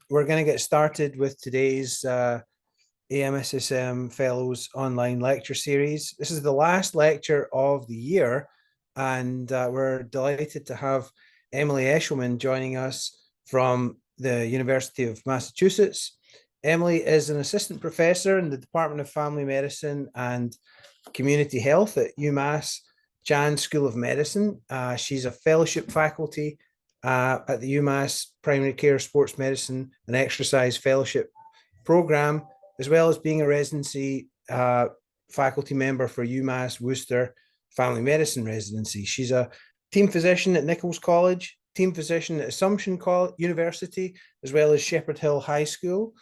We're going to get started with today's AMSSM Fellows online lecture series. This is the last lecture of the year, and we're delighted to have Emily Eshleman joining us from the University of Massachusetts. Emily is an assistant professor in the Department of Family Medicine and Community Health at UMass Chan School of Medicine. She's a fellowship faculty at the UMass Primary Care Sports Medicine and Exercise Fellowship Program, as well as being a residency faculty member for UMass Worcester Family Medicine Residency. She's a team physician at Nichols College, team physician at Assumption University, as well as Shepherd Hill High School.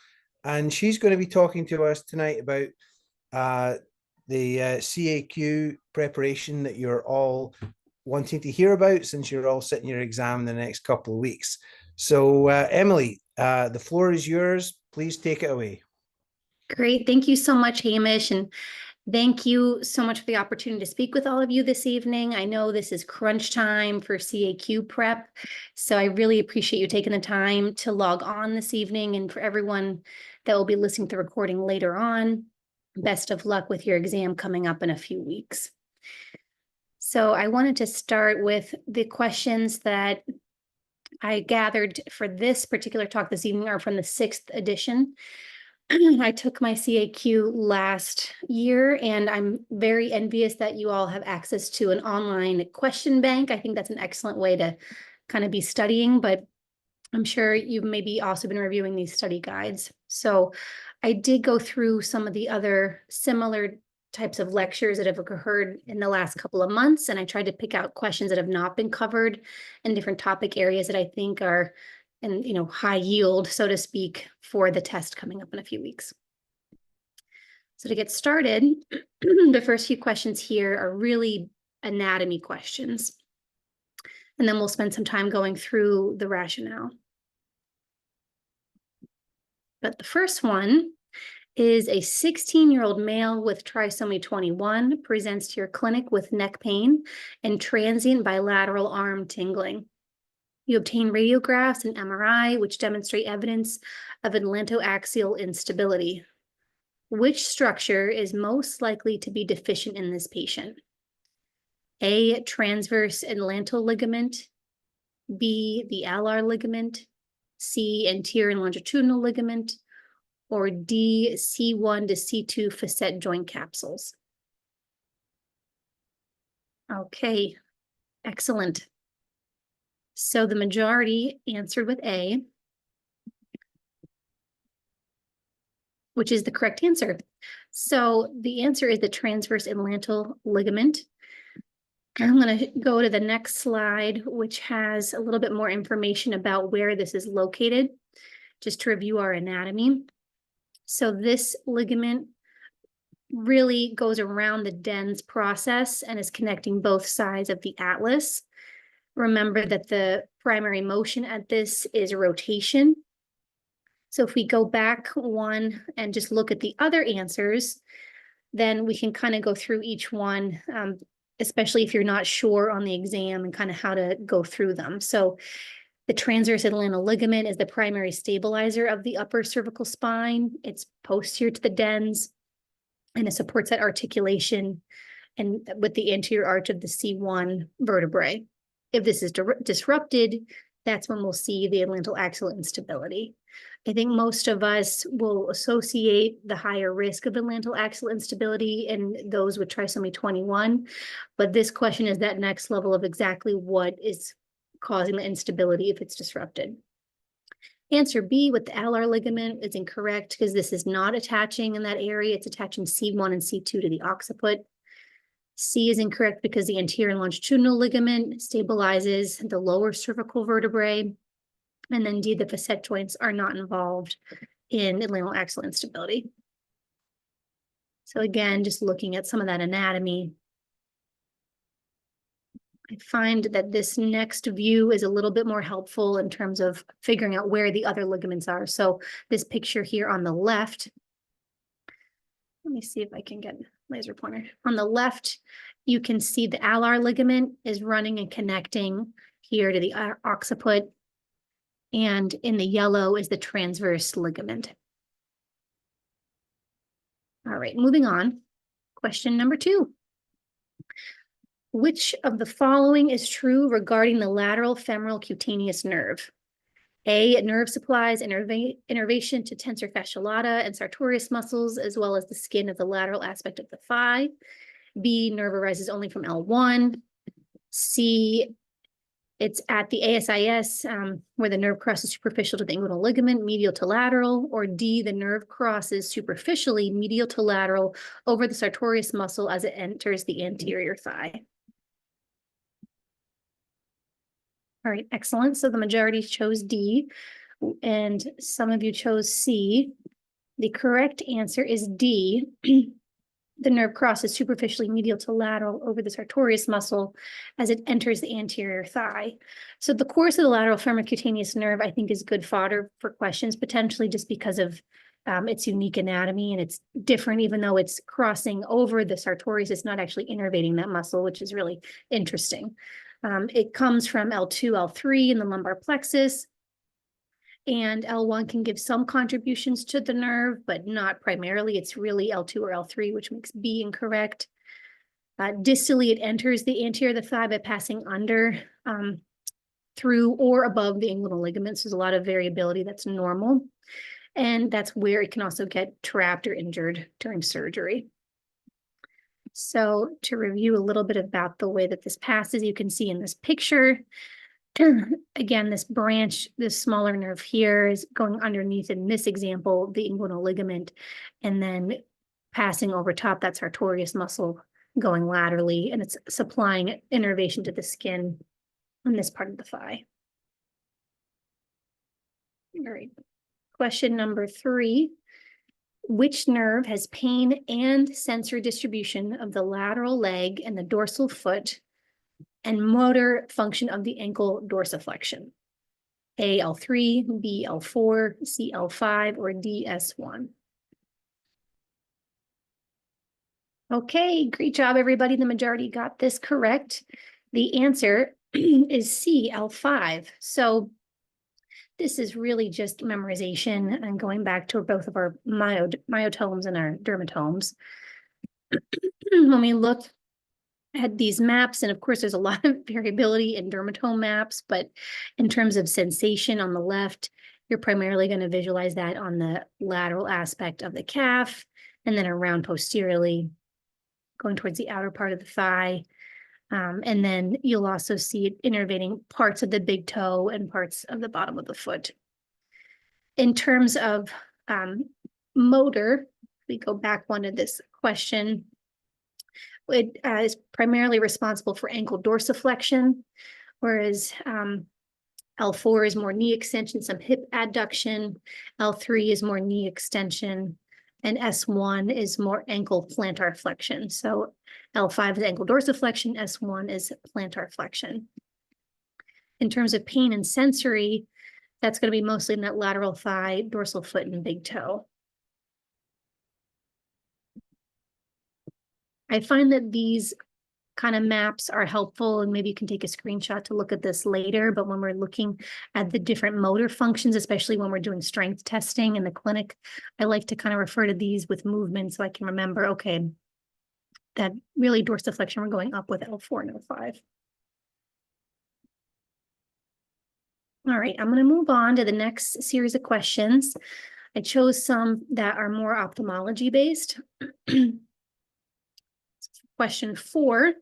And she's going to be talking to us tonight about the CAQ preparation that you're all wanting to hear about, since you're all sitting your exam in the next couple of weeks. So Emily, the floor is yours. Please take it away. Great. Thank you so much, Hamish. And thank you so much for the opportunity to speak with all of you this evening. I know this is crunch time for CAQ prep, so I really appreciate you taking the time to log on this evening. And for everyone that will be listening to the recording later on, best of luck with your exam coming up in a few weeks. So I wanted to start with the questions that I gathered for this particular talk this evening are from the 6th edition. I took my CAQ last year, and I'm very envious that you all have access to an online question bank. I think that's an excellent way to kind of be studying, but I'm sure you've maybe also been reviewing these study guides. So I did go through some of the other similar types of lectures that have occurred in the last couple of months, and I tried to pick out questions that have not been covered in different topic areas that I think are in high yield, so to speak, for the test coming up in a few weeks. So to get started, the first few questions here are really anatomy questions, and then we'll spend some time going through the rationale. But the first one is a 16-year-old male with trisomy 21 presents to your clinic with neck pain and transient bilateral arm tingling. You obtain radiographs and MRI, which demonstrate evidence of atlantoaxial instability. Which structure is most likely to be deficient in this patient? A, transverse atlantal ligament, B, the alar ligament, C, anterior and longitudinal ligament, or D, C1 to C2 facet joint capsules. Okay, excellent. So the majority answered with A, which is the correct answer. So the answer is the transverse atlantal ligament. I'm going to go to the next slide, which has a little bit more information about where this is located, just to review our anatomy. So this ligament really goes around the dens process and is connecting both sides of the atlas. Remember that the primary motion at this is rotation. So if we go back one and just look at the other answers, then we can kind of go through each one, especially if you're not sure on the exam and kind of how to go through them. So the transverse atlantal ligament is the primary stabilizer of the upper cervical spine. It's posterior to the dens, and it supports that articulation and with the anterior arch of the C1 vertebrae. If this is disrupted, that's when we'll see the atlantal axial instability. I think most of us will associate the higher risk of atlantal axial instability in those with trisomy 21, but this question is that next level of exactly what is causing the instability if it's disrupted. Answer B with the alar ligament is incorrect because this is not attaching in that area. It's attaching C1 and C2 to the occiput. C is incorrect because the anterior and longitudinal ligament stabilizes the lower cervical vertebrae. And then D, the facet joints are not involved in atlantal axial instability. So again, just looking at some of that anatomy, I find that this next view is a little bit more helpful in terms of figuring out where the other ligaments are. So this picture here on the left, let me see if I can get laser pointer. On the left, you can see the alar ligament is running and connecting here to the occiput. And in the yellow is the transverse ligament. All right, moving on. Question number 2. Which of the following is true regarding the lateral femoral cutaneous nerve? A, nerve supplies innervation to tensor fasciae lata and sartorius muscles, as well as the skin of the lateral aspect of the thigh. B, nerve arises only from L1. C, it's at the ASIS where the nerve crosses superficial to the inguinal ligament, medial to lateral. Or D, the nerve crosses superficially medial to lateral over the sartorius muscle as it enters the anterior thigh. All right, excellent. So the majority chose D, and some of you chose C. The correct answer is D. The nerve crosses superficially medial to lateral over the sartorius muscle as it enters the anterior thigh. So the course of the lateral femoral cutaneous nerve, I think, is good fodder for questions, potentially just because of its unique anatomy, and it's different. Even though it's crossing over the sartorius, it's not actually innervating that muscle, which is really interesting. It comes from L2, L3 in the lumbar plexus, and L1 can give some contributions to the nerve, but not primarily. It's really L2 or L3, which makes B incorrect. Distally, it enters the anterior of the thigh by passing under, through, or above the inguinal ligaments. There's a lot of variability that's normal, and that's where it can also get trapped or injured during surgery. So to review a little bit about the way that this passes, you can see in this picture, again, this branch, this smaller nerve here is going underneath, in this example, the inguinal ligament, and then passing over top that sartorius muscle, going laterally, and it's supplying innervation to the skin on this part of the thigh. All right. Question number 3. Which nerve has pain and sensory distribution of the lateral leg and the dorsal foot and motor function of the ankle dorsiflexion? A, L3, B, L4, C, L5, or D, S1? Okay, great job, everybody. The majority got this correct. The answer is C, L5. So this is really just memorization and going back to both of our myotomes and our dermatomes. When we look at these maps, and of course there's a lot of variability in dermatome maps, but in terms of sensation on the left, you're primarily going to visualize that on the lateral aspect of the calf, and then around posteriorly, going towards the outer part of the thigh. And then you'll also see it innervating parts of the big toe and parts of the bottom of the foot. In terms of motor, we go back one to this question. It is primarily responsible for ankle dorsiflexion, whereas L4 is more knee extension, some hip adduction. L3 is more knee extension, and S1 is more ankle plantar flexion. So L5 is ankle dorsiflexion, S1 is plantar flexion. In terms of pain and sensory, that's going to be mostly in that lateral thigh, dorsal foot, and big toe. I find that these kind of maps are helpful, and maybe you can take a screenshot to look at this later, but when we're looking at the different motor functions, especially when we're doing strength testing in the clinic, I like to kind of refer to these with movement so I can remember, okay, that really dorsiflexion, we're going up with L4 and L5. All right, I'm going to move on to the next series of questions. I chose some that are more ophthalmology based. Question 4,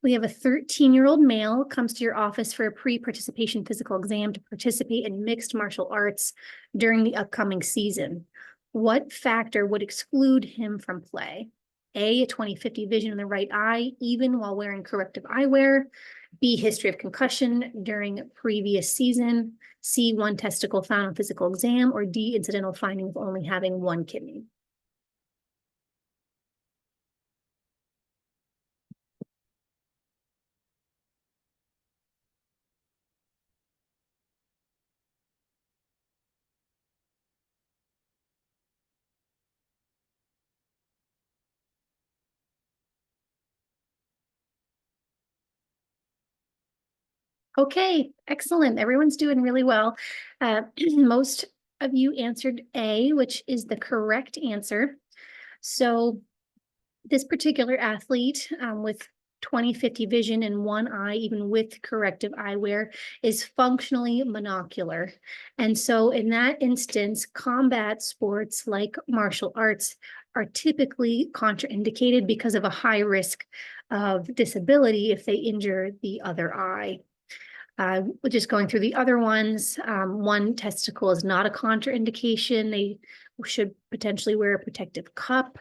we have a 13-year-old male comes to your office for a pre-participation physical exam to participate in mixed martial arts during the upcoming season. What factor would exclude him from play? A, 20/50 vision in the right eye, even while wearing corrective eyewear. B, history of concussion during previous season. C, one testicle found on physical exam. Or D, incidental finding of only having one kidney. Okay, excellent. Everyone's doing really well. Most of you answered A, which is the correct answer. So this particular athlete with 20/50 vision in one eye, even with corrective eyewear, is functionally monocular. And so in that instance, combat sports like martial arts are typically contraindicated because of a high risk of disability if they injure the other eye. Just going through the other ones, one testicle is not a contraindication. They should potentially wear a protective cup.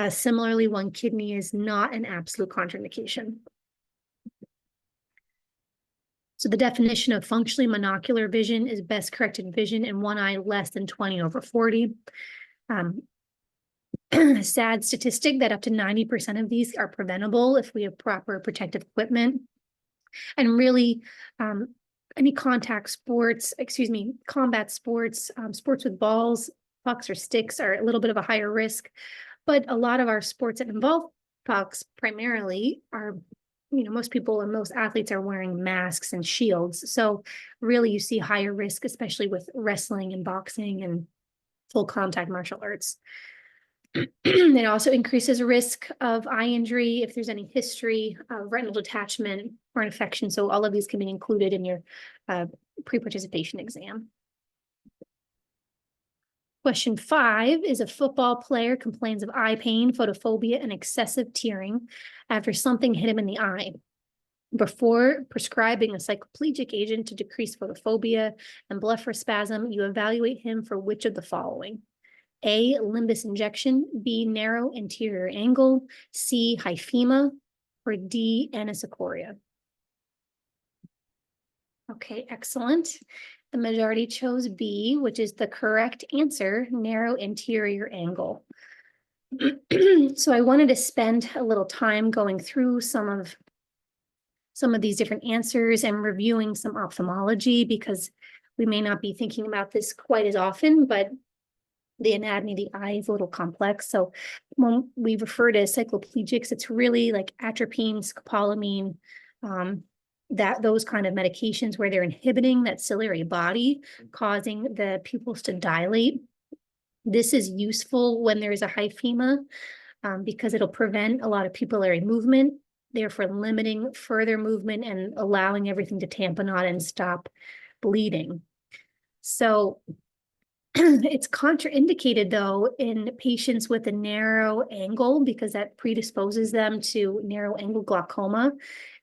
Similarly, one kidney is not an absolute contraindication. So the definition of functionally monocular vision is best corrected vision in one eye less than 20/40. Sad statistic that up to 90% of these are preventable if we have proper protective equipment. And really, any combat sports, sports with balls, pucks, or sticks are a little bit of a higher risk. But a lot of our sports that involve pucks primarily are, most people and most athletes are wearing masks and shields. So really you see higher risk, especially with wrestling and boxing and full contact martial arts. It also increases risk of eye injury if there's any history of retinal detachment or infection. So all of these can be included in your pre-participation exam. Question 5 is a football player complains of eye pain, photophobia, and excessive tearing after something hit him in the eye. Before prescribing a cycloplegic agent to decrease photophobia and blepharospasm, you evaluate him for which of the following? A, limbus injection, B, narrow anterior angle, C, hyphema, or D, anisocoria. Okay, excellent. The majority chose B, which is the correct answer, narrow anterior angle. So I wanted to spend a little time going through some of these different answers and reviewing some ophthalmology, because we may not be thinking about this quite as often, but the anatomy of the eye is a little complex. So when we refer to cycloplegics, it's really like atropine, scopolamine, those kind of medications where they're inhibiting that ciliary body, causing the pupils to dilate. This is useful when there is a hyphema because it'll prevent a lot of pupillary movement, therefore limiting further movement and allowing everything to tamponade and stop bleeding. So it's contraindicated, though, in patients with a narrow angle because that predisposes them to narrow angle glaucoma.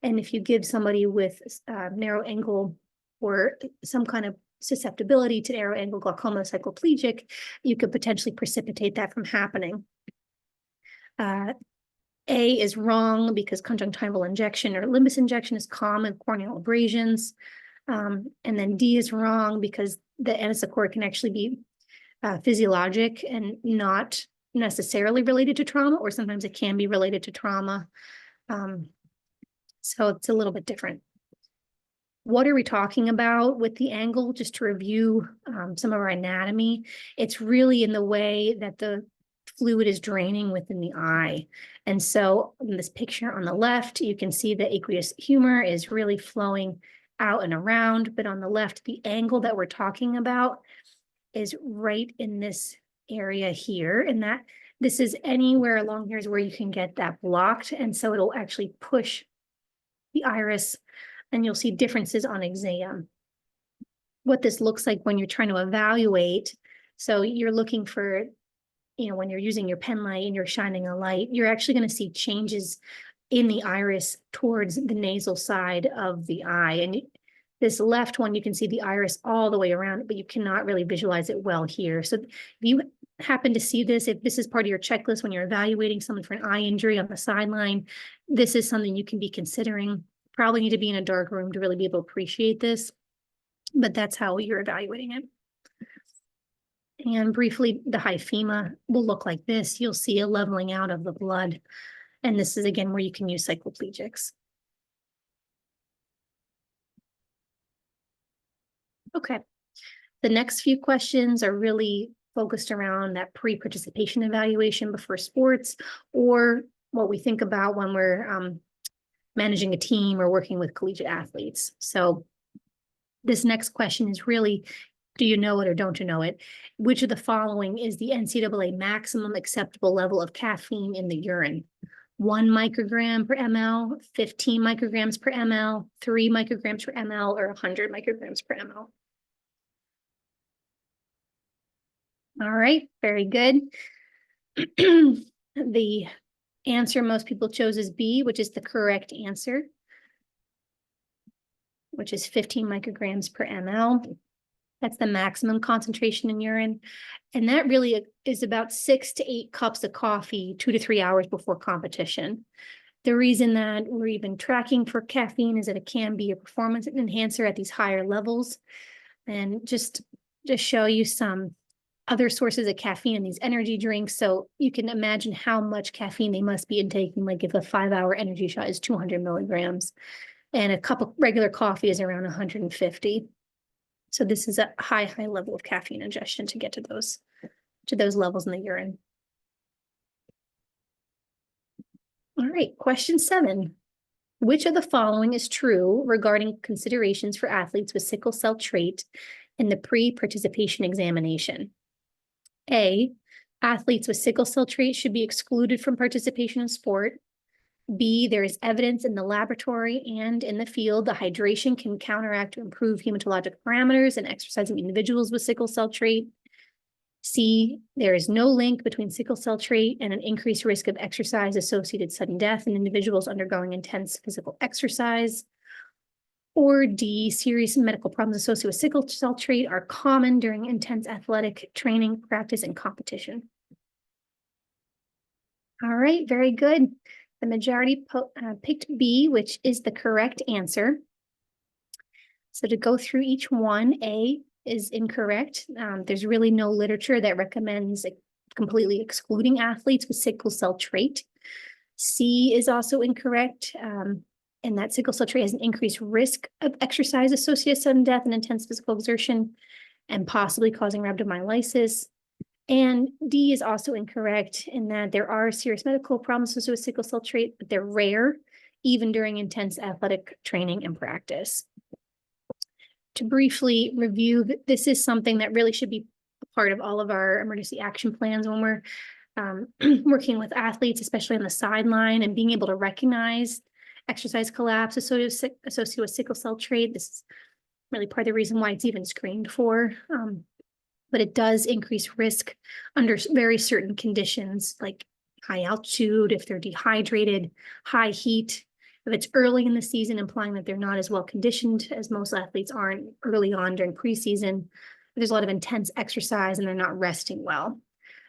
And if you give somebody with narrow angle or some kind of susceptibility to narrow angle glaucoma cycloplegic, you could potentially precipitate that from happening. A is wrong because conjunctival injection or limbus injection is common corneal abrasions. And then D is wrong because the anisocoria can actually be physiologic and not necessarily related to trauma, or sometimes it can be related to trauma. So it's a little bit different. What are we talking about with the angle? Just to review some of our anatomy, it's really in the way that the fluid is draining within the eye. And so in this picture on the left, you can see the aqueous humor is really flowing out and around, but on the left, the angle that we're talking about is right in this area here, and that this is anywhere along here is where you can get that blocked, and so it'll actually push the iris, and you'll see differences on exam. What this looks like when you're trying to evaluate, so you're looking for, when you're using your pen light and you're shining a light, you're actually going to see changes in the iris towards the nasal side of the eye. And this left one, you can see the iris all the way around, but you cannot really visualize it well here. So if you happen to see this, if this is part of your checklist when you're evaluating someone for an eye injury on the sideline, this is something you can be considering. Probably need to be in a dark room to really be able to appreciate this, but that's how you're evaluating it. And briefly, the hyphema will look like this. You'll see a leveling out of the blood. And this is, again, where you can use cycloplegics. Okay. The next few questions are really focused around that pre-participation evaluation before sports, or what we think about when we're managing a team or working with collegiate athletes. So This next question is really, do you know it or don't you know it? Which of the following is the NCAA maximum acceptable level of caffeine in the urine? 1 microgram per ml, 15 micrograms per ml, 3 micrograms per ml, or 100 micrograms per ml? All right, very good. The answer most people chose is B, which is the correct answer, which is 15 micrograms per ml. That's the maximum concentration in urine. And that really is about 6 to 8 cups of coffee, 2 to 3 hours before competition. The reason that we're even tracking for caffeine is that it can be a performance enhancer at these higher levels. And just to show you some other sources of caffeine in these energy drinks. So you can imagine how much caffeine they must be intaking. Like if a 5-hour energy shot is 200 milligrams and a cup of regular coffee is around 150. So this is a high level of caffeine ingestion to get to those levels in the urine. All right, question 7. Which of the following is true regarding considerations for athletes with sickle cell trait in the pre-participation examination? A, athletes with sickle cell trait should be excluded from participation in sport. B, there is evidence in the laboratory and in the field that hydration can counteract or improve hematologic parameters in exercising individuals with sickle cell trait. C, there is no link between sickle cell trait and an increased risk of exercise-associated sudden death in individuals undergoing intense physical exercise. Or D, serious medical problems associated with sickle cell trait are common during intense athletic training, practice, and competition. All right, very good. The majority picked B, which is the correct answer. So to go through each one, A is incorrect. There's really no literature that recommends completely excluding athletes with sickle cell trait. C is also incorrect. And that sickle cell trait has an increased risk of exercise-associated sudden death and intense physical exertion, and possibly causing rhabdomyolysis. And D is also incorrect in that there are serious medical problems associated with sickle cell trait, but they're rare, even during intense athletic training and practice. To briefly review, this is something that really should be a part of all of our emergency action plans when we're working with athletes, especially on the sideline, and being able to recognize exercise collapse associated with sickle cell trait. This is really part of the reason why it's even screened for. But it does increase risk under very certain conditions, like high altitude, if they're dehydrated, high heat, if it's early in the season, implying that they're not as well conditioned as most athletes aren't early on during preseason. There's a lot of intense exercise and they're not resting well.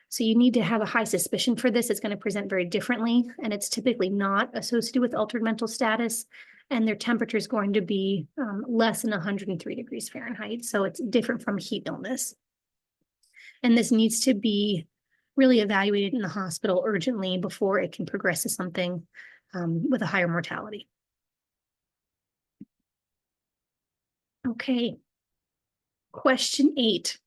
So you need to have a high suspicion for this. It's going to present very differently, and it's typically not associated with altered mental status, and their temperature is going to be less than 103 degrees Fahrenheit. So it's different from heat illness. And this needs to be really evaluated in the hospital urgently before it can progress to something with a higher mortality. Okay. Question 8.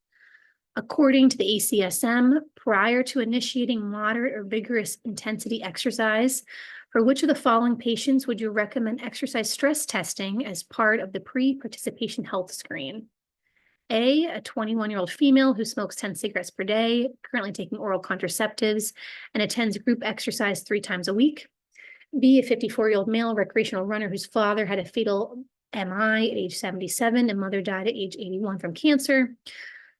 According to the ACSM, prior to initiating moderate or vigorous intensity exercise, for which of the following patients would you recommend exercise stress testing as part of the pre-participation health screen? A 21-year-old female who smokes 10 cigarettes per day, currently taking oral contraceptives, and attends group exercise 3 times a week. B, a 54-year-old male recreational runner whose father had a fatal MI at age 77 and mother died at age 81 from cancer.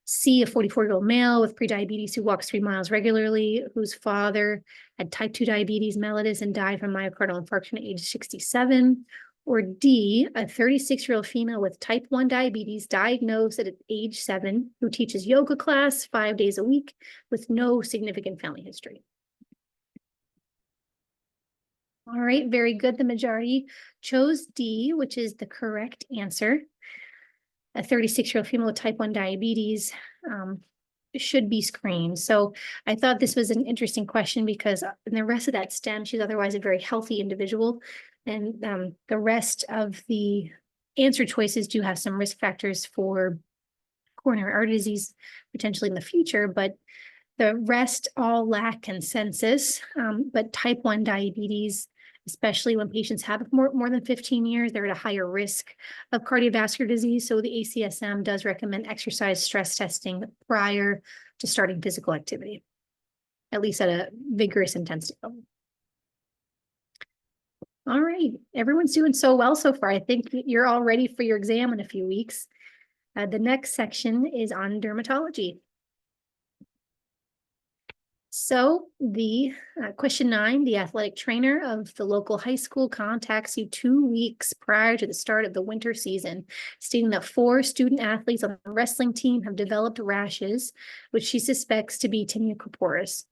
C, a 44-year-old male with prediabetes who walks 3 miles regularly, whose father had type 2 diabetes mellitus and died from myocardial infarction at age 67. Or D, a 36-year-old female with type 1 diabetes diagnosed at age 7 who teaches yoga class 5 days a week with no significant family history. All right, very good. The majority chose D, which is the correct answer. A 36-year-old female with type 1 diabetes should be screened. So I thought this was an interesting question because in the rest of that stem, she's otherwise a very healthy individual. And the rest of the answer choices do have some risk factors for coronary artery disease potentially in the future, but the rest all lack consensus. But type 1 diabetes especially when patients have more than 15 years, they're at a higher risk of cardiovascular disease. So the ACSM does recommend exercise stress testing prior to starting physical activity, at least at a vigorous intensity level. All right, everyone's doing so well so far. I think you're all ready for your exam in a few weeks. The next section is on dermatology. So the question 9, the athletic trainer of the local high school contacts you 2 weeks prior to the start of the winter season, stating that 4 student athletes on the wrestling team have developed rashes, which she suspects to be tinea corporis.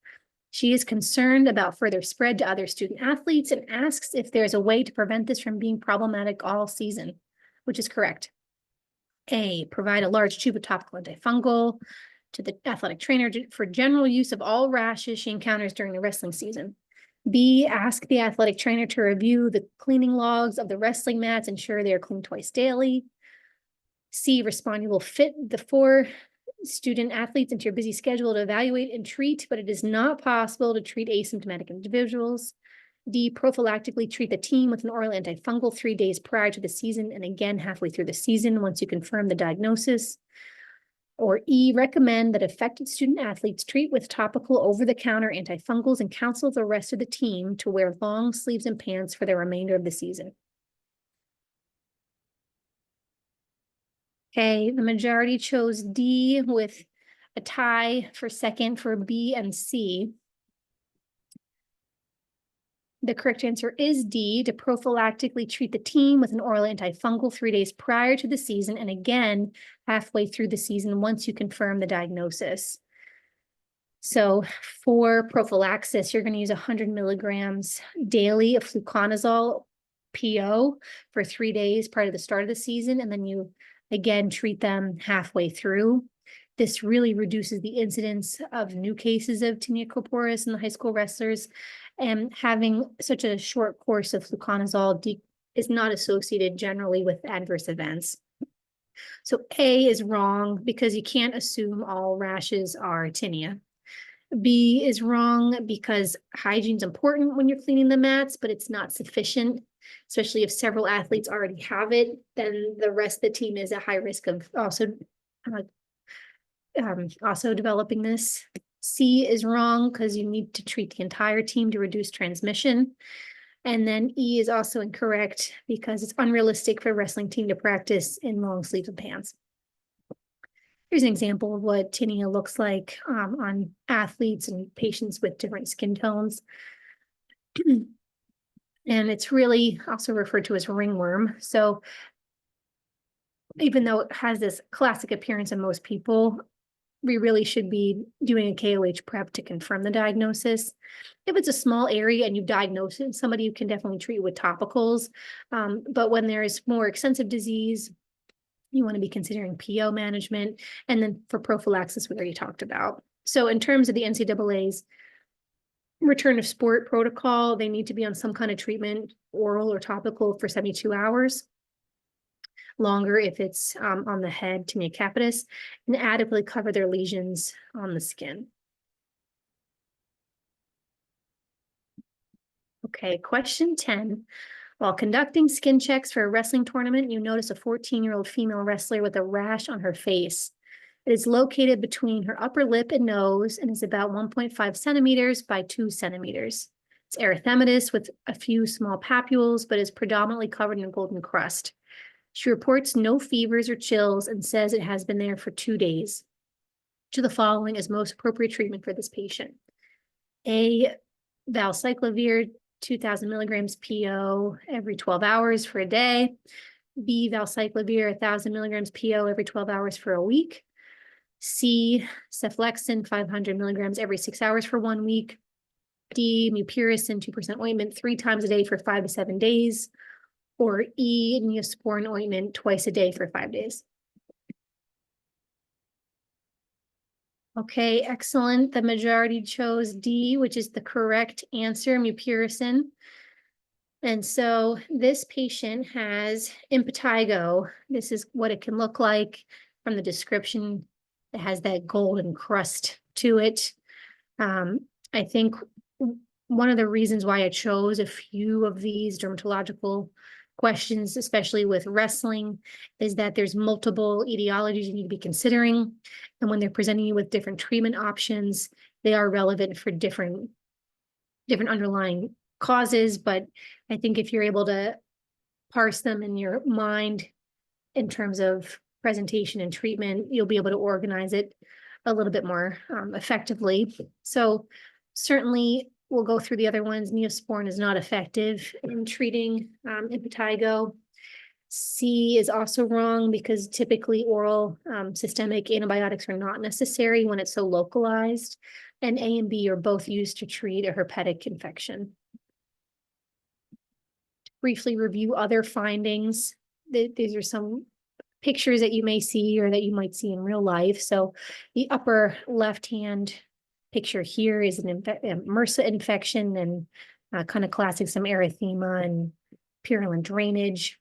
She is concerned about further spread to other student athletes and asks if there's a way to prevent this from being problematic all season, which is correct. A, provide a large tube of topical antifungal to the athletic trainer for general use of all rashes she encounters during the wrestling season. B, ask the athletic trainer to review the cleaning logs of the wrestling mats, ensure they are cleaned twice daily. C, respond, you will fit the 4 student athletes into your busy schedule to evaluate and treat, but it is not possible to treat asymptomatic individuals. D, prophylactically treat the team with an oral antifungal 3 days prior to the season and again halfway through the season once you confirm the diagnosis. Or E, recommend that affected student athletes treat with topical over-the-counter antifungals and counsel the rest of the team to wear long sleeves and pants for the remainder of the season. Okay, the majority chose D with a tie for second for B and C. The correct answer is D, to prophylactically treat the team with an oral antifungal 3 days prior to the season and again halfway through the season once you confirm the diagnosis. So for prophylaxis, you're going to use 100 milligrams daily of fluconazole PO for 3 days prior to the start of the season, and then you again treat them halfway through. This really reduces the incidence of new cases of tinea corporis in the high school wrestlers, and having such a short course of fluconazole is not associated generally with adverse events. So A is wrong because you can't assume all rashes are tinea. B is wrong because hygiene is important when you're cleaning the mats, but it's not sufficient, especially if several athletes already have it, then the rest of the team is at high risk of also developing this. C is wrong because you need to treat the entire team to reduce transmission. And then E is also incorrect because it's unrealistic for a wrestling team to practice in long sleeves and pants. Here's an example of what tinea looks like on athletes and patients with different skin tones. And it's really also referred to as ringworm. So even though it has this classic appearance in most people, we really should be doing a KOH prep to confirm the diagnosis. If it's a small area and you've diagnosed it, somebody you can definitely treat with topicals. But when there is more extensive disease, you want to be considering PO management. And then for prophylaxis, we already talked about. So in terms of the NCAA's return of sport protocol, they need to be on some kind of treatment, oral or topical, for 72 hours. Longer if it's on the head, tinea capitis, and adequately cover their lesions on the skin. Okay, question 10. While conducting skin checks for a wrestling tournament, you notice a 14-year-old female wrestler with a rash on her face. It is located between her upper lip and nose and is about 1.5 centimeters by 2 centimeters. It's erythematous with a few small papules, but is predominantly covered in a golden crust. She reports no fevers or chills and says it has been there for 2 days. To the following is most appropriate treatment for this patient. A, valcyclovir 2,000 milligrams PO every 12 hours for a day. B, valcyclovir 1,000 milligrams PO every 12 hours for a week. C, cephalexin 500 milligrams every 6 hours for 1 week. D, mupirocin 2% ointment 3 times a day for 5 to 7 days. Or E, Neosporin ointment twice a day for 5 days. Okay, excellent. The majority chose D, which is the correct answer, mupirocin. And so this patient has impetigo. This is what it can look like from the description. It has that golden crust to it. I think one of the reasons why I chose a few of these dermatological questions, especially with wrestling, is that there's multiple etiologies you need to be considering. And when they're presenting you with different treatment options, they are relevant for different underlying causes. But I think if you're able to parse them in your mind in terms of presentation and treatment, you'll be able to organize it a little bit more effectively. So certainly we'll go through the other ones. Neosporin is not effective in treating impetigo. C is also wrong because typically oral systemic antibiotics are not necessary when it's so localized. And A and B are both used to treat a herpetic infection. To briefly review other findings. These are some pictures that you may see or that you might see in real life. So the upper left-hand picture here is an MRSA infection and kind of classic, some erythema and purulent drainage.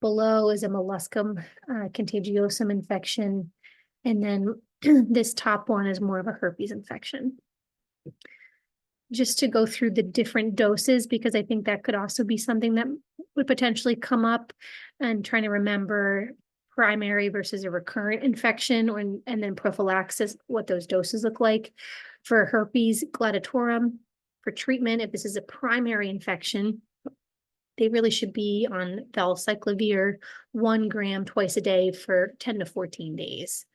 Below is a molluscum contagiosum infection. And then this top one is more of a herpes infection. Just to go through the different doses, because I think that could also be something that would potentially come up, and trying to remember primary versus a recurrent infection, and then prophylaxis, what those doses look like. For herpes gladatorum, for treatment, if this is a primary infection, they really should be on valacyclovir 1 gram twice a day for 10 to 14 days.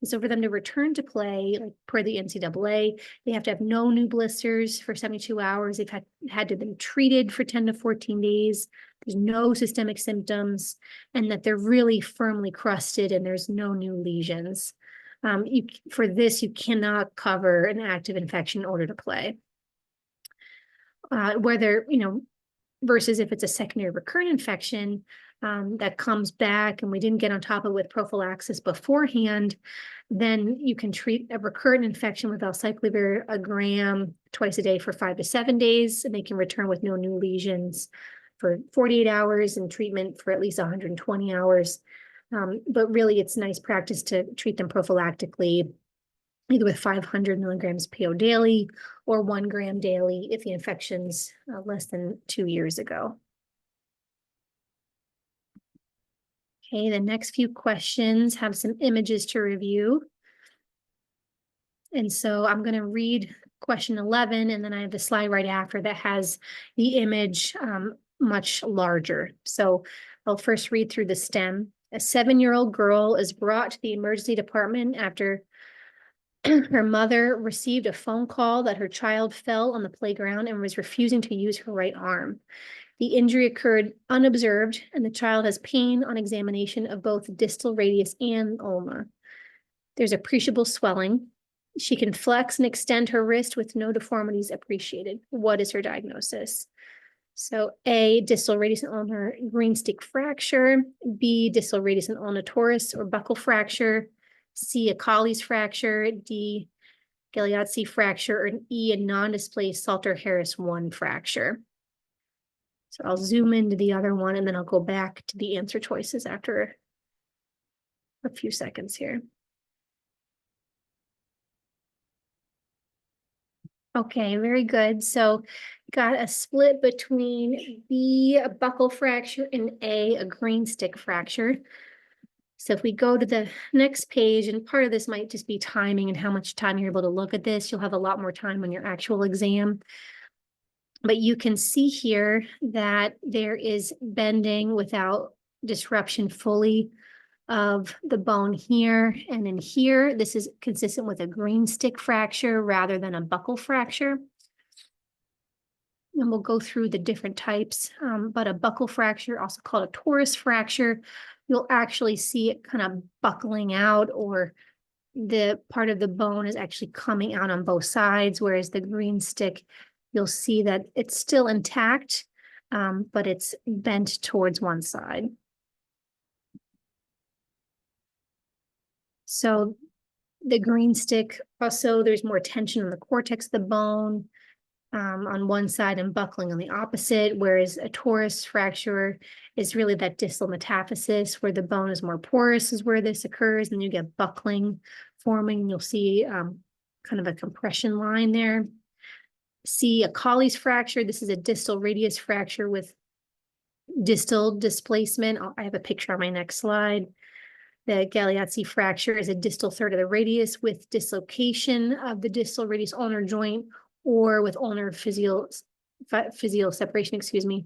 And so for them to return to play, like per the NCAA, they have to have no new blisters for 72 hours. They've had to have been treated for 10 to 14 days. There's no systemic symptoms, and that they're really firmly crusted and there's no new lesions. For this, you cannot cover an active infection in order to play. Whether, versus if it's a secondary recurrent infection that comes back and we didn't get on top of it with prophylaxis beforehand, then you can treat a recurrent infection with valacyclovir 1 gram twice a day for 5 to 7 days, and they can return with no new lesions for 48 hours and treatment for at least 120 hours. But really, it's nice practice to treat them prophylactically, either with 500 milligrams PO daily or 1 gram daily if the infection's less than 2 years ago. Okay, the next few questions have some images to review. And so I'm going to read question 11, and then I have the slide right after that has the image much larger. So I'll first read through the stem. A 7-year-old girl is brought to the emergency department after her mother received a phone call that her child fell on the playground and was refusing to use her right arm. The injury occurred unobserved, and the child has pain on examination of both distal radius and ulna. There's appreciable swelling. She can flex and extend her wrist with no deformities appreciated. What is her diagnosis? So A, distal radius and ulnar green stick fracture. B, distal radius and ulna torus or buccal fracture. C, a Colles fracture. D, Galeazzi fracture. Or E, a non-displaced Salter-Harris 1 fracture. So I'll zoom into the other one, and then I'll go back to the answer choices after a few seconds here. Okay, very good. So got a split between B, a buccal fracture, and a green stick fracture. So if we go to the next page, and part of this might just be timing and how much time you're able to look at this, you'll have a lot more time on your actual exam. But you can see here that there is bending without disruption fully of the bone here and in here. This is consistent with a green stick fracture rather than a buccal fracture. And we'll go through the different types, but a buccal fracture, also called a torus fracture, you'll actually see it kind of buckling out, or the part of the bone is actually coming out on both sides, whereas the green stick, you'll see that it's still intact, but it's bent towards one side. So the green stick, also there's more tension on the cortex of the bone on one side and buckling on the opposite, whereas a torus fracture is really that distal metaphysis where the bone is more porous is where this occurs, and you get buckling forming. You'll see kind of a compression line there. C, a Colles fracture. This is a distal radius fracture with distal displacement. I have a picture on my next slide. The Galeazzi fracture is a distal third of the radius with dislocation of the distal radius ulnar joint or with ulnar physial separation, excuse me.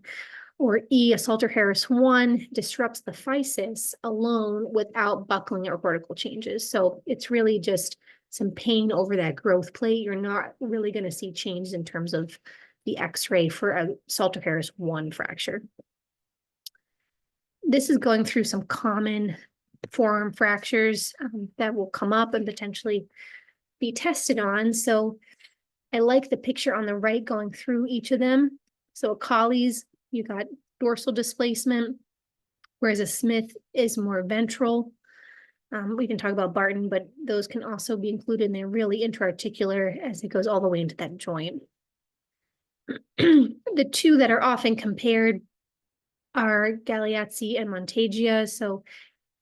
Or E, a Salter-Harris 1 disrupts the physis alone without buckling or vertical changes. So it's really just some pain over that growth plate. You're not really going to see changes in terms of the X-ray for a Salter-Harris 1 fracture. This is going through some common forearm fractures that will come up and potentially be tested on. So I like the picture on the right going through each of them. So a Colles, you got dorsal displacement, whereas a Smith is more ventral. We can talk about Barton, but those can also be included, and they're really intra-articular as it goes all the way into that joint. The two that are often compared are Galeazzi and Monteggia. So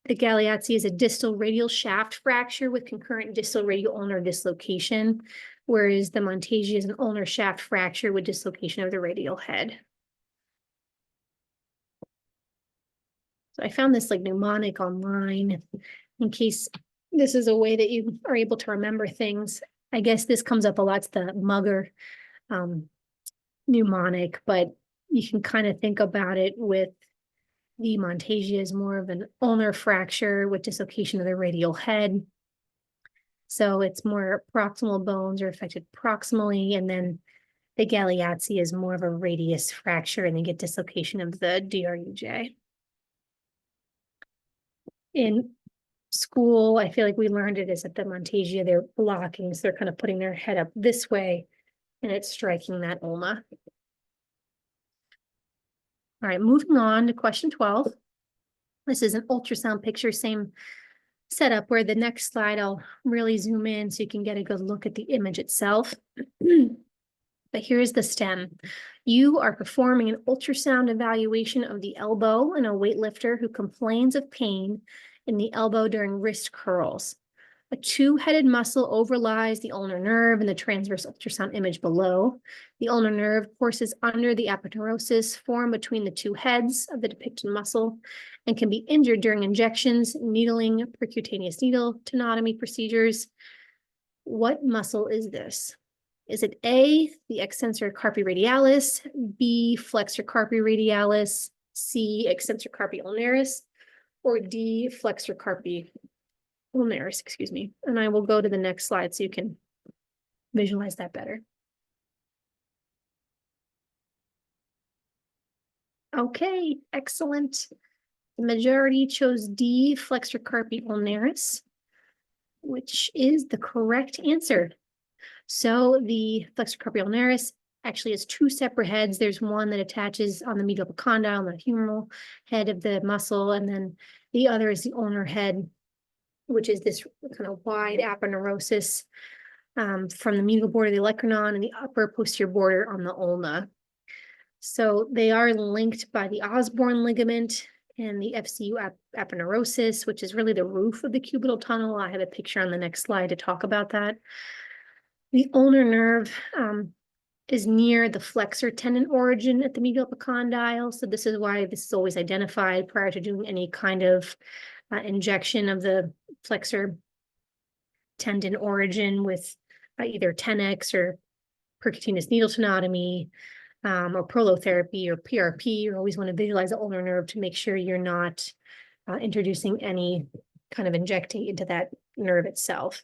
the Galeazzi is a distal radial shaft fracture with concurrent distal radial ulnar dislocation, whereas the Monteggia is an ulnar shaft fracture with dislocation of the radial head. So I found this like mnemonic online in case this is a way that you are able to remember things. I guess this comes up a lot, it's the Mugger mnemonic, but you can kind of think about it with the Monteggia is more of an ulnar fracture with dislocation of the radial head. So it's more proximal bones are affected proximally, and then the Galeazzi is more of a radius fracture, and they get dislocation of the DRUJ. In school, I feel like we learned it is at the Monteggia, they're blocking, so they're kind of putting their head up this way, and it's striking that ulna. All right, moving on to question 12. This is an ultrasound picture, same setup, where the next slide I'll really zoom in so you can get a good look at the image itself. But here's the stem. You are performing an ultrasound evaluation of the elbow in a weightlifter who complains of pain in the elbow during wrist curls. A two-headed muscle overlies the ulnar nerve in the transverse ultrasound image below. The ulnar nerve courses under the aponeurosis formed between the two heads of the depicted muscle and can be injured during injections, needling, percutaneous needle, tenotomy procedures. What muscle is this? Is it A, the extensor carpi radialis, B, flexor carpi radialis, C, extensor carpi ulnaris, or D, flexor carpi ulnaris, excuse me. And I will go to the next slide so you can visualize that better. Okay, excellent. The majority chose D, flexor carpi ulnaris, which is the correct answer. So the flexor carpi ulnaris actually has two separate heads. There's one that attaches on the medial epicondyle, the humeral head of the muscle, and then the other is the ulnar head, which is this kind of wide aponeurosis from the medial border of the olecranon and the upper posterior border on the ulna. So they are linked by the Osborne ligament and the FCU aponeurosis, which is really the roof of the cubital tunnel. I have a picture on the next slide to talk about that. The ulnar nerve is near the flexor tendon origin at the medial epicondyle. So this is why this is always identified prior to doing any kind of injection of the flexor tendon origin with either 10X or percutaneous needle tenotomy or prolotherapy or PRP. You always want to visualize the ulnar nerve to make sure you're not introducing any kind of injecting into that nerve itself.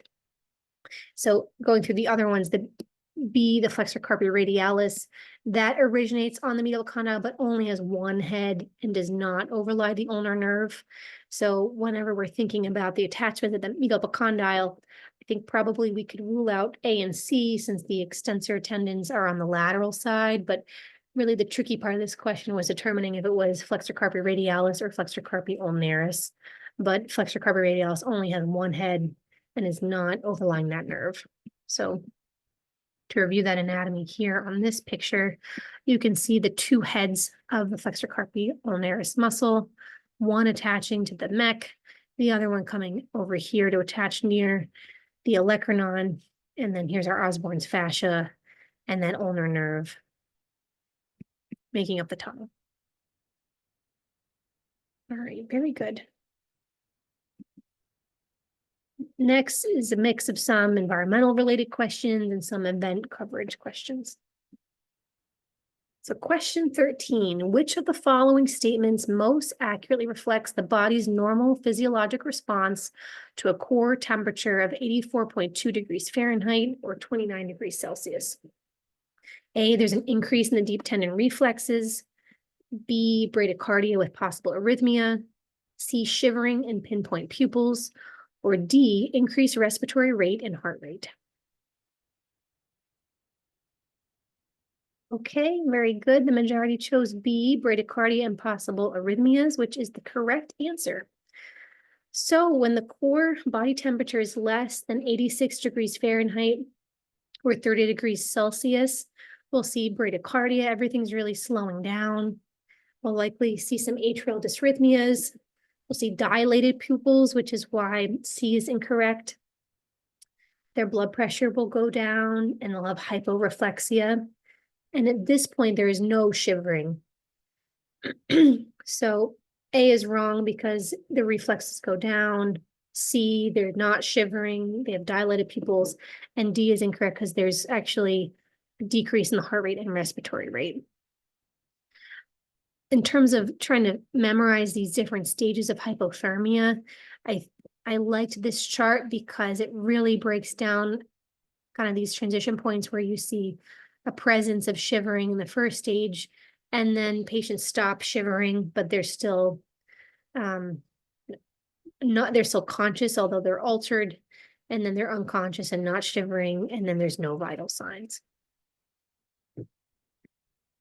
So going through the other ones, the B, the flexor carpi radialis, that originates on the medial epicondyle, but only has one head and does not overlie the ulnar nerve. So whenever we're thinking about the attachment of the medial epicondyle, I think probably we could rule out A and C since the extensor tendons are on the lateral side, but really the tricky part of this question was determining if it was flexor carpi radialis or flexor carpi ulnaris, but flexor carpi radialis only has one head and is not overlying that nerve. So to review that anatomy here on this picture, you can see the two heads of the flexor carpi ulnaris muscle, one attaching to the mech, the other one coming over here to attach near the olecranon, and then here's our Osborne's fascia and that ulnar nerve making up the tongue. All right, very good. Next is a mix of some environmental related questions and some event coverage questions. So question 13, which of the following statements most accurately reflects the body's normal physiologic response to a core temperature of 84.2 degrees Fahrenheit or 29 degrees Celsius? A, there's an increase in the deep tendon reflexes. B, bradycardia with possible arrhythmia. C, shivering and pinpoint pupils. Or D, increased respiratory rate and heart rate. Okay, very good. The majority chose B, bradycardia and possible arrhythmias, which is the correct answer. So when the core body temperature is less than 86 degrees Fahrenheit or 30 degrees Celsius, we'll see bradycardia. Everything's really slowing down. We'll likely see some atrial dysrhythmias. We'll see dilated pupils, which is why C is incorrect. Their blood pressure will go down and they'll have hyporeflexia. And at this point, there is no shivering. So A is wrong because the reflexes go down. C, they're not shivering. They have dilated pupils. And D is incorrect because there's actually a decrease in the heart rate and respiratory rate. In terms of trying to memorize these different stages of hypothermia, I liked this chart because it really breaks down kind of these transition points where you see a presence of shivering in the first stage, and then patients stop shivering, but they're still they're still conscious, although they're altered, and then they're unconscious and not shivering, and then there's no vital signs.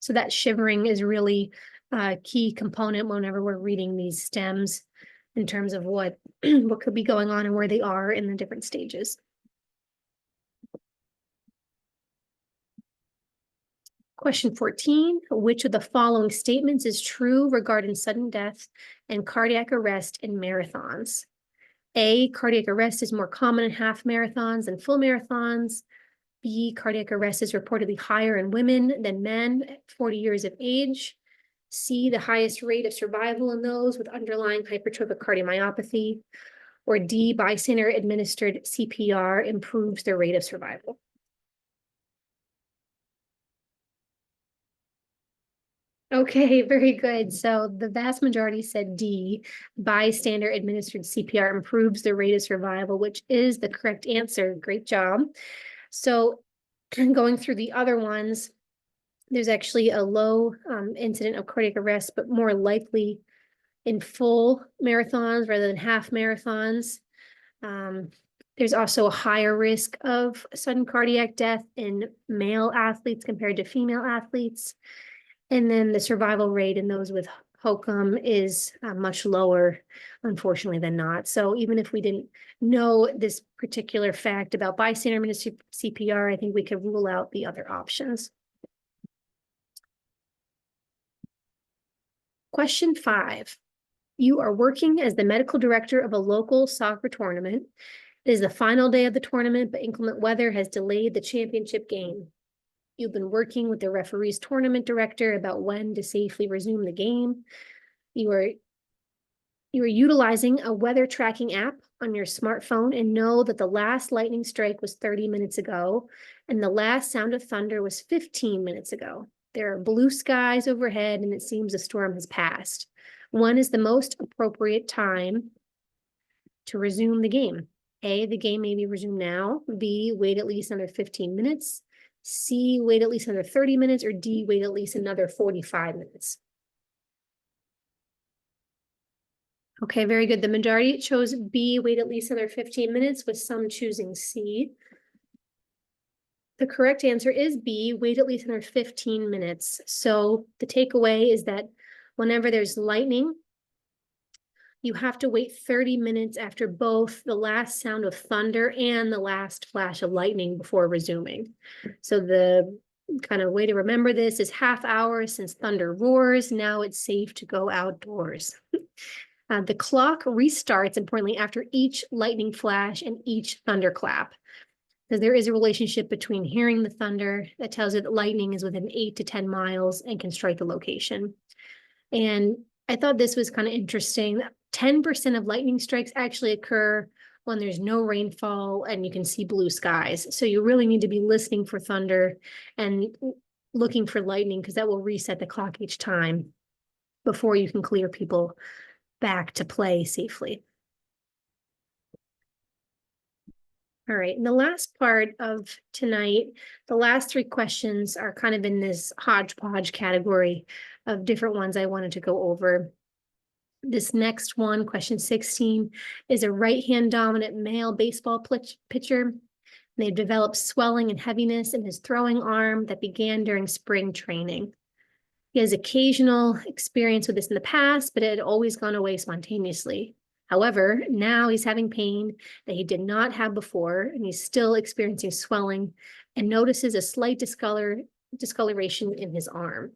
So that shivering is really a key component whenever we're reading these stems in terms of what could be going on and where they are in the different stages. Question 14, which of the following statements is true regarding sudden death and cardiac arrest in marathons? A, cardiac arrest is more common in half marathons than full marathons. B, cardiac arrest is reportedly higher in women than men at 40 years of age. C, the highest rate of survival in those with underlying hypertrophic cardiomyopathy. Or D, bystander administered CPR improves their rate of survival. Okay, very good. So the vast majority said D, bystander administered CPR improves the rate of survival, which is the correct answer. Great job. So going through the other ones, there's actually a low incident of cardiac arrest, but more likely in full marathons rather than half marathons. There's also a higher risk of sudden cardiac death in male athletes compared to female athletes. And then the survival rate in those with HOCM is much lower, unfortunately, than not. So even if we didn't know this particular fact about bystander administered CPR, I think we could rule out the other options. Question 5. You are working as the medical director of a local soccer tournament. It is the final day of the tournament, but inclement weather has delayed the championship game. You've been working with the referee's tournament director about when to safely resume the game. You are utilizing a weather tracking app on your smartphone and know that the last lightning strike was 30 minutes ago and the last sound of thunder was 15 minutes ago. There are blue skies overhead and it seems a storm has passed. When is the most appropriate time to resume the game? A, the game may be resumed now. B, wait at least another 15 minutes. C, wait at least another 30 minutes, or D, wait at least another 45 minutes. Okay, very good. The majority chose B, wait at least another 15 minutes, with some choosing C. The correct answer is B, wait at least another 15 minutes. So the takeaway is that whenever there's lightning, you have to wait 30 minutes after both the last sound of thunder and the last flash of lightning before resuming. So the kind of way to remember this is half hour since thunder roars. Now it's safe to go outdoors. The clock restarts, importantly, after each lightning flash and each thunderclap. because there is a relationship between hearing the thunder that tells you that lightning is within 8 to 10 miles and can strike the location. And I thought this was kind of interesting. 10% of lightning strikes actually occur when there's no rainfall and you can see blue skies. So you really need to be listening for thunder and looking for lightning, because that will reset the clock each time before you can clear people back to play safely. All right, and the last part of tonight, the last 3 questions are kind of in this hodgepodge category of different ones I wanted to go over. This next one, question 16, is a right-hand dominant male baseball pitcher. They've developed swelling and heaviness in his throwing arm that began during spring training. He has occasional experience with this in the past, but it had always gone away spontaneously. However, now he's having pain that he did not have before, and he's still experiencing swelling and notices a slight discoloration in his arm.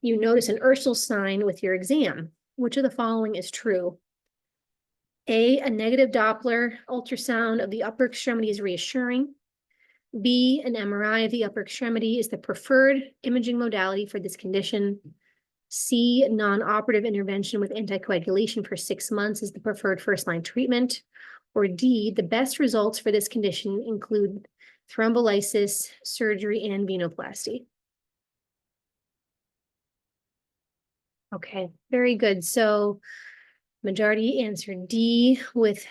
You notice an Urschel sign with your exam. Which of the following is true? A negative Doppler ultrasound of the upper extremity is reassuring. B, an MRI of the upper extremity is the preferred imaging modality for this condition. C, non-operative intervention with anticoagulation for 6 months is the preferred first-line treatment. Or D, the best results for this condition include thrombolysis, surgery, and venoplasty. Okay, very good. So majority answered D, with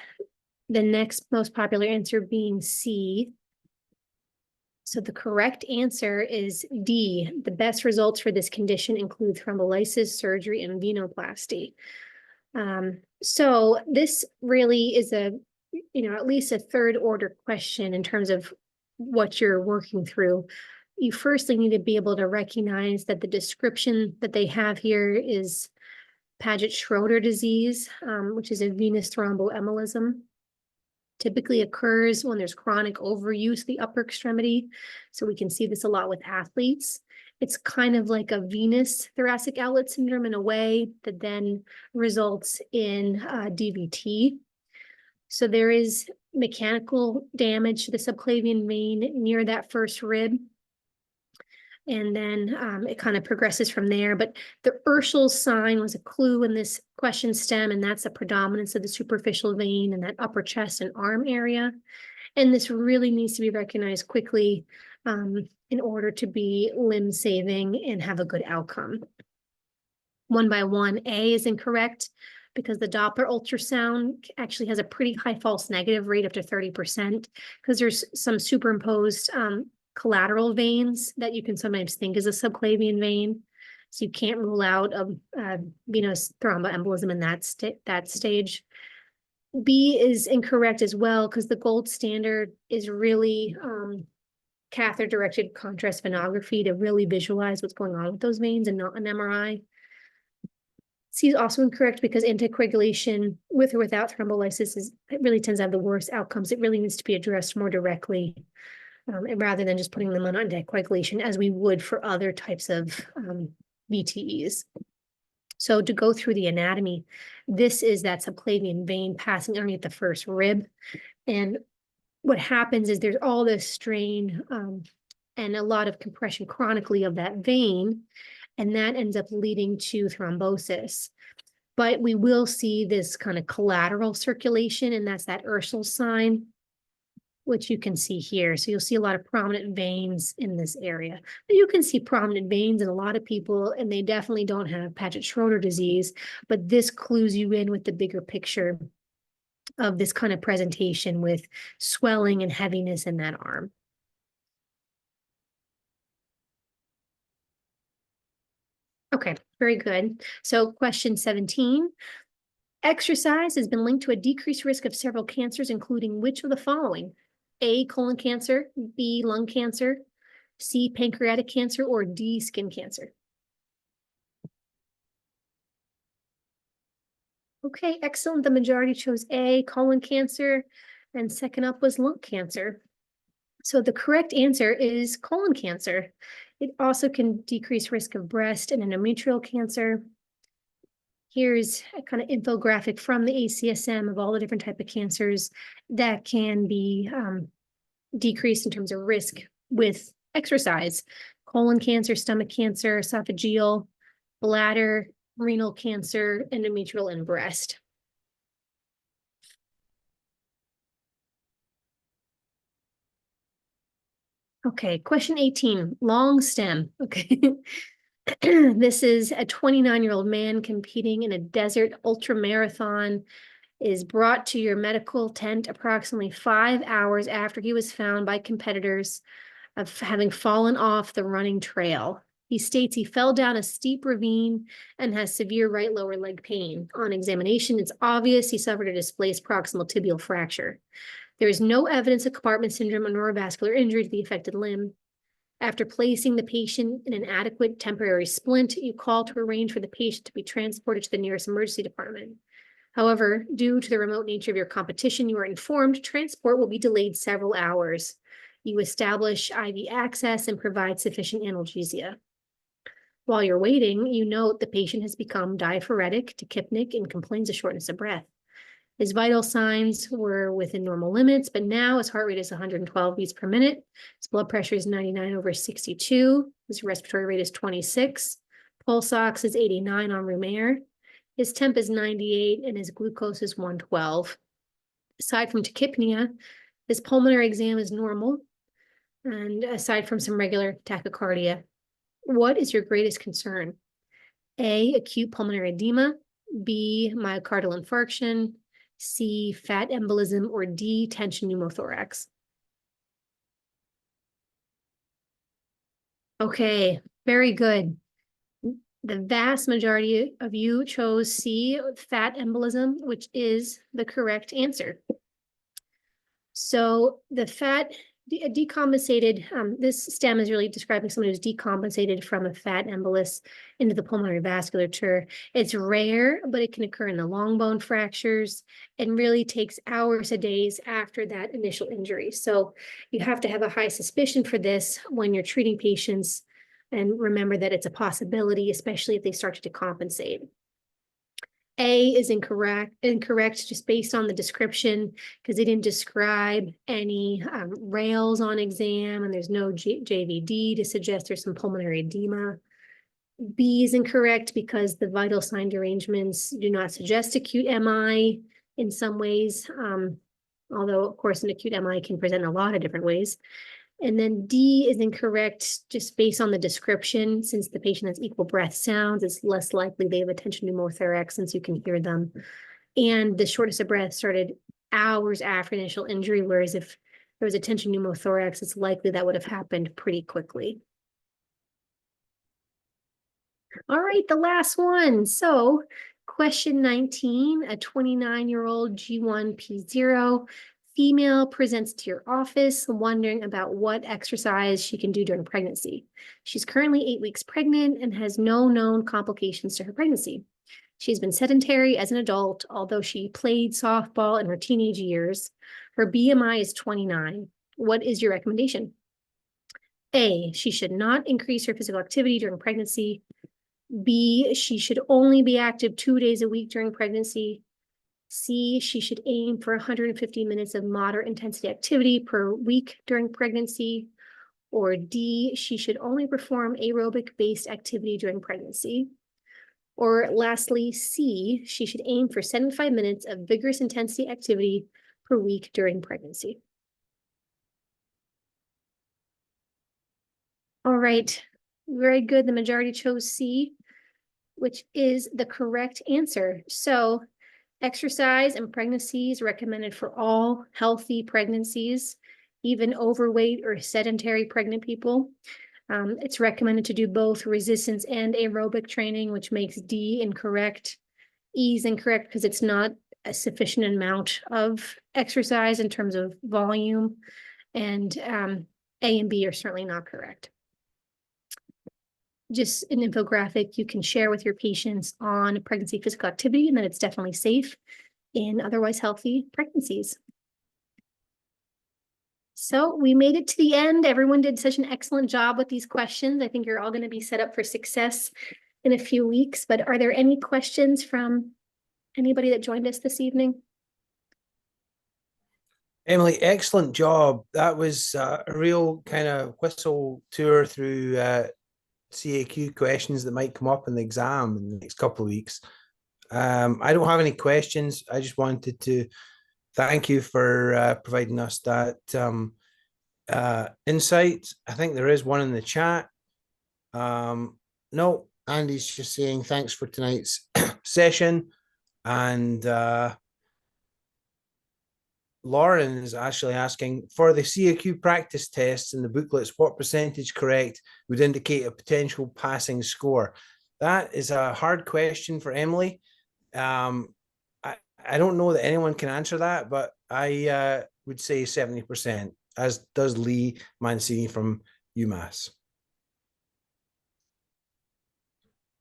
the next most popular answer being C. So the correct answer is D. The best results for this condition include thrombolysis, surgery, and venoplasty. So this really is a, at least a 3rd order question in terms of what you're working through. You firstly need to be able to recognize that the description that they have here is Paget-Schroeder disease, which is a venous thromboembolism. Typically occurs when there's chronic overuse of the upper extremity. So we can see this a lot with athletes. It's kind of like a venous thoracic outlet syndrome in a way that then results in DVT. So there is mechanical damage to the subclavian vein near that first rib. And then it kind of progresses from there. But the Urschel sign was a clue in this question stem, and that's the predominance of the superficial vein in that upper chest and arm area. And this really needs to be recognized quickly in order to be limb saving and have a good outcome. 1 by 1, A is incorrect because the Doppler ultrasound actually has a pretty high false negative rate, up to 30%, because there's some superimposed collateral veins that you can sometimes think is a subclavian vein. So you can't rule out a venous thromboembolism in that stage. B is incorrect as well, because the gold standard is really catheter-directed contrast venography to really visualize what's going on with those veins and not an MRI. C is also incorrect because anticoagulation with or without thrombolysis it really tends to have the worst outcomes. It really needs to be addressed more directly. Rather than just putting them on anticoagulation as we would for other types of VTEs. So to go through the anatomy, this is that subclavian vein passing underneath the first rib. And what happens is there's all this strain and a lot of compression chronically of that vein, and that ends up leading to thrombosis. But we will see this kind of collateral circulation, and that's that Urschel sign, which you can see here. So you'll see a lot of prominent veins in this area. You can see prominent veins in a lot of people, and they definitely don't have Paget-Schroeder disease, but this clues you in with the bigger picture of this kind of presentation with swelling and heaviness in that arm. Okay, very good. So question 17. Exercise has been linked to a decreased risk of several cancers, including which of the following? A, colon cancer, B, lung cancer, C, pancreatic cancer, or D, skin cancer. Okay, excellent. The majority chose A, colon cancer, and second up was lung cancer. So the correct answer is colon cancer. It also can decrease risk of breast and endometrial cancer. Here's a kind of infographic from the ACSM of all the different types of cancers that can be decrease in terms of risk with exercise: colon cancer, stomach cancer, esophageal, bladder, renal cancer, endometrial, and breast. Okay, question 18, long stem. Okay. This is a 29-year-old man competing in a desert ultra marathon, is brought to your medical tent approximately 5 hours after he was found by competitors of having fallen off the running trail. He states he fell down a steep ravine and has severe right lower leg pain. On examination, it's obvious he suffered a displaced proximal tibial fracture. There is no evidence of compartment syndrome or neurovascular injury to the affected limb. After placing the patient in an adequate temporary splint, you call to arrange for the patient to be transported to the nearest emergency department. However, due to the remote nature of your competition, you are informed transport will be delayed several hours. You establish IV access and provide sufficient analgesia. While you're waiting, you note the patient has become diaphoretic, tachypnic, and complains of shortness of breath. His vital signs were within normal limits, but now his heart rate is 112 beats per minute. His blood pressure is 99/62. His respiratory rate is 26. Pulse ox is 89 on room air. His temp is 98 and his glucose is 112. Aside from tachypnea, his pulmonary exam is normal. And aside from some regular tachycardia, what is your greatest concern? A, acute pulmonary edema. B, myocardial infarction. C, fat embolism, or D, tension pneumothorax. Okay, very good. The vast majority of you chose C, fat embolism, which is the correct answer. So the fat decompensated, this stem is really describing someone who's decompensated from a fat embolus into the pulmonary vasculature. It's rare, but it can occur in the long bone fractures and really takes hours to days after that initial injury. So you have to have a high suspicion for this when you're treating patients, and remember that it's a possibility, especially if they start to decompensate. A is incorrect just based on the description, because they didn't describe any rails on exam, and there's no JVD to suggest there's some pulmonary edema. B is incorrect because the vital sign derangements do not suggest acute MI in some ways, although, of course, an acute MI can present in a lot of different ways. And then D is incorrect just based on the description. Since the patient has equal breath sounds, it's less likely they have a tension pneumothorax since you can hear them. And the shortness of breath started hours after initial injury, whereas if there was a tension pneumothorax, it's likely that would have happened pretty quickly. All right, the last one. So question 19, a 29-year-old G1P0 female presents to your office wondering about what exercise she can do during pregnancy. She's currently 8 weeks pregnant and has no known complications to her pregnancy. She's been sedentary as an adult, although she played softball in her teenage years. Her BMI is 29. What is your recommendation? A, she should not increase her physical activity during pregnancy. B, she should only be active 2 days a week during pregnancy. C, she should aim for 150 minutes of moderate intensity activity per week during pregnancy. Or D, she should only perform aerobic-based activity during pregnancy. Or lastly, C, she should aim for 75 minutes of vigorous intensity activity per week during pregnancy. All right, very good. The majority chose C, which is the correct answer. So exercise and pregnancy is recommended for all healthy pregnancies, even overweight or sedentary pregnant people. It's recommended to do both resistance and aerobic training, which makes D incorrect. E is incorrect because it's not a sufficient amount of exercise in terms of volume. And A and B are certainly not correct. Just an infographic you can share with your patients on pregnancy physical activity, and that it's definitely safe in otherwise healthy pregnancies. So we made it to the end. Everyone did such an excellent job with these questions. I think you're all going to be set up for success in a few weeks, but are there any questions from anybody that joined us this evening? Emily, excellent job. That was a real kind of whistle tour through CAQ questions that might come up in the exam in the next couple of weeks. I don't have any questions. I just wanted to thank you for providing us that insight. I think there is one in the chat. No, Andy's just saying thanks for tonight's session. And Lauren is actually asking, for the CAQ practice tests in the booklets, what percentage correct would indicate a potential passing score? That is a hard question for Emily. I don't know that anyone can answer that, but I would say 70%, as does Lee Mancini from UMass.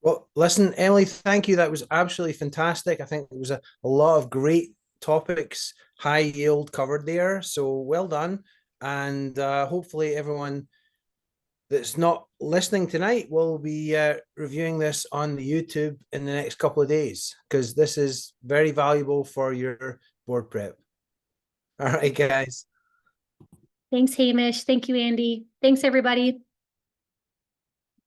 Well, listen, Emily, thank you. That was absolutely fantastic. I think there was a lot of great topics, high yield covered there. So well done. And hopefully everyone that's not listening tonight will be reviewing this on the YouTube in the next couple of days, because this is very valuable for your board prep. All right, guys. Thanks, Hamish. Thank you, Andy. Thanks, everybody.